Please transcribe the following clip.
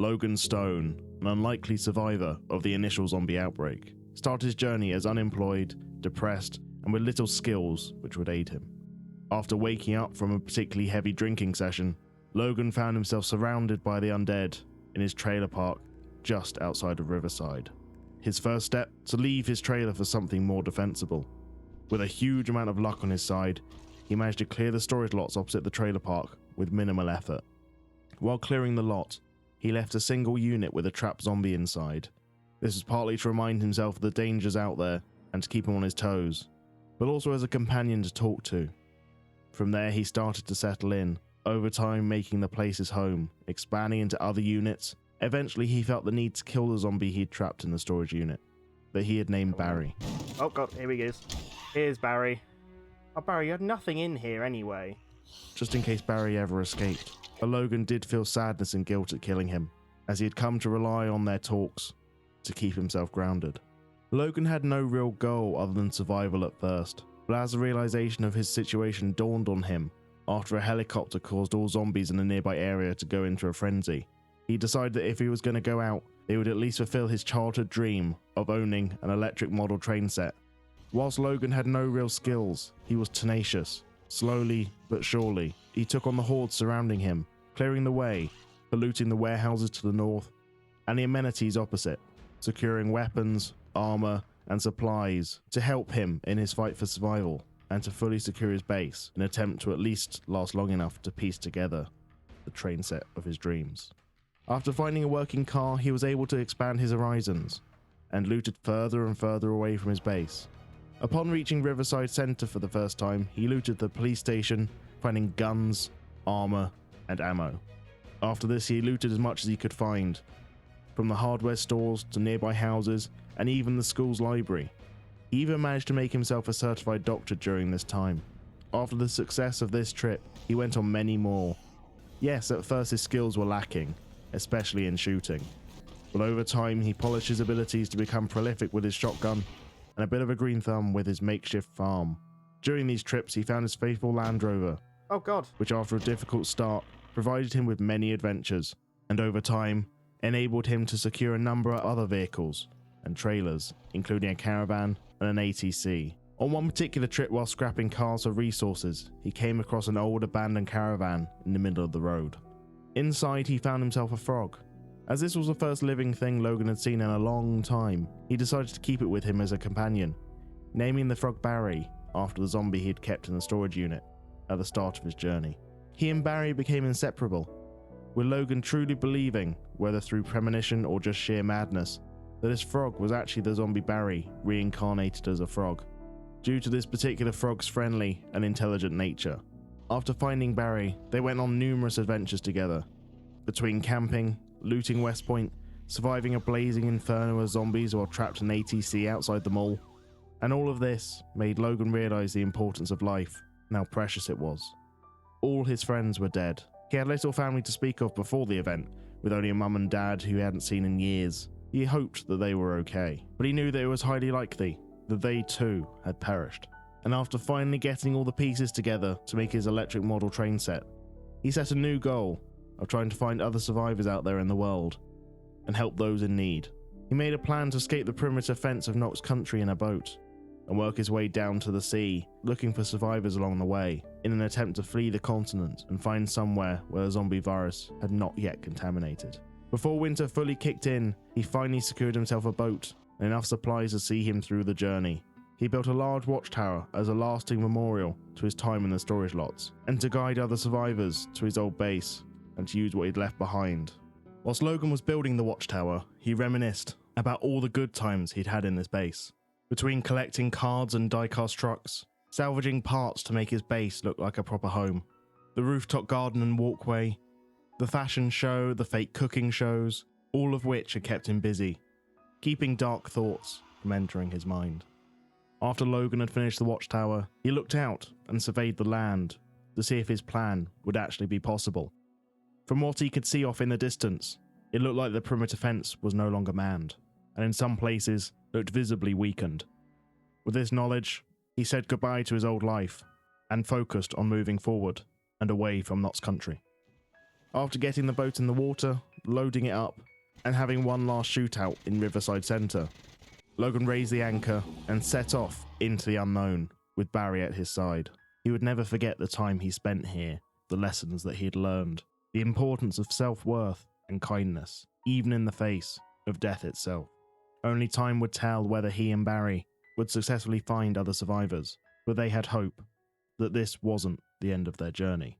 Logan Stone, an unlikely survivor of the initial zombie outbreak, started his journey as unemployed, depressed, and with little skills which would aid him. After waking up from a particularly heavy drinking session, Logan found himself surrounded by the undead in his trailer park just outside of Riverside. His first step, to leave his trailer for something more defensible. With a huge amount of luck on his side, he managed to clear the storage lots opposite the trailer park with minimal effort. While clearing the lot, he left a single unit with a trapped zombie inside. This was partly to remind himself of the dangers out there and to keep him on his toes, but also as a companion to talk to. From there he started to settle in, over time making the place his home, expanding into other units. Eventually he felt the need to kill the zombie he'd trapped in the storage unit, that he had named Barry. Oh god, here he is. Here's Barry. Oh Barry, you had nothing in here anyway. Just in case Barry ever escaped. But Logan did feel sadness and guilt at killing him, as he had come to rely on their talks to keep himself grounded. Logan had no real goal other than survival at first, but as the realization of his situation dawned on him after a helicopter caused all zombies in the nearby area to go into a frenzy, he decided that if he was going to go out, he would at least fulfill his childhood dream of owning an electric model train set. Whilst Logan had no real skills, he was tenacious. Slowly but surely, he took on the horde surrounding him, clearing the way, polluting the warehouses to the north and the amenities opposite, securing weapons, armor, and supplies to help him in his fight for survival and to fully secure his base in an attempt to at least last long enough to piece together the train set of his dreams. After finding a working car, he was able to expand his horizons and looted further and further away from his base. Upon reaching Riverside Center for the first time, he looted the police station, finding guns, armor, and ammo. After this, he looted as much as he could find, from the hardware stores to nearby houses and even the school's library. He even managed to make himself a certified doctor during this time. After the success of this trip, he went on many more. Yes, at first his skills were lacking, especially in shooting, but over time he polished his abilities to become prolific with his shotgun and a bit of a green thumb with his makeshift farm. During these trips he found his faithful Land Rover, Oh god. which after a difficult start provided him with many adventures, and over time enabled him to secure a number of other vehicles and trailers, including a caravan and an ATC. On one particular trip, while scrapping cars for resources, he came across an old abandoned caravan in the middle of the road. Inside he found himself a frog. As this was the first living thing Logan had seen in a long time, he decided to keep it with him as a companion, naming the frog Barry after the zombie he had kept in the storage unit at the start of his journey. He and Barry became inseparable, with Logan truly believing, whether through premonition or just sheer madness, that this frog was actually the zombie Barry reincarnated as a frog, due to this particular frog's friendly and intelligent nature. After finding Barry, they went on numerous adventures together, between camping, looting West Point, surviving a blazing inferno of zombies while trapped in ATC outside the mall, and all of this made Logan realise the importance of life and how precious it was. All his friends were dead. He had little family to speak of before the event, with only a mum and dad who he hadn't seen in years. He hoped that they were okay, but he knew that it was highly likely that they too had perished. And after finally getting all the pieces together to make his electric model train set, he set a new goal of trying to find other survivors out there in the world and help those in need. He made a plan to escape the perimeter fence of Knox Country in a boat and work his way down to the sea, looking for survivors along the way in an attempt to flee the continent and find somewhere where the zombie virus had not yet contaminated. Before winter fully kicked in, he finally secured himself a boat and enough supplies to see him through the journey. He built a large watchtower as a lasting memorial to his time in the storage lots, and to guide other survivors to his old base and to use what he'd left behind. Whilst Logan was building the watchtower, he reminisced about all the good times he'd had in this base. Between collecting cards and die-cast trucks, salvaging parts to make his base look like a proper home, the rooftop garden and walkway, the fashion show, the fake cooking shows, all of which had kept him busy, keeping dark thoughts from entering his mind. After Logan had finished the watchtower, he looked out and surveyed the land to see if his plan would actually be possible. From what he could see off in the distance, it looked like the perimeter fence was no longer manned, and in some places looked visibly weakened. With this knowledge, he said goodbye to his old life and focused on moving forward and away from Knox Country. After getting the boat in the water, loading it up, and having one last shootout in Riverside Centre, Logan raised the anchor and set off into the unknown with Barry at his side. He would never forget the time he spent here, the lessons that he had learned, the importance of self-worth and kindness, even in the face of death itself. Only time would tell whether he and Barry would successfully find other survivors, but they had hope that this wasn't the end of their journey.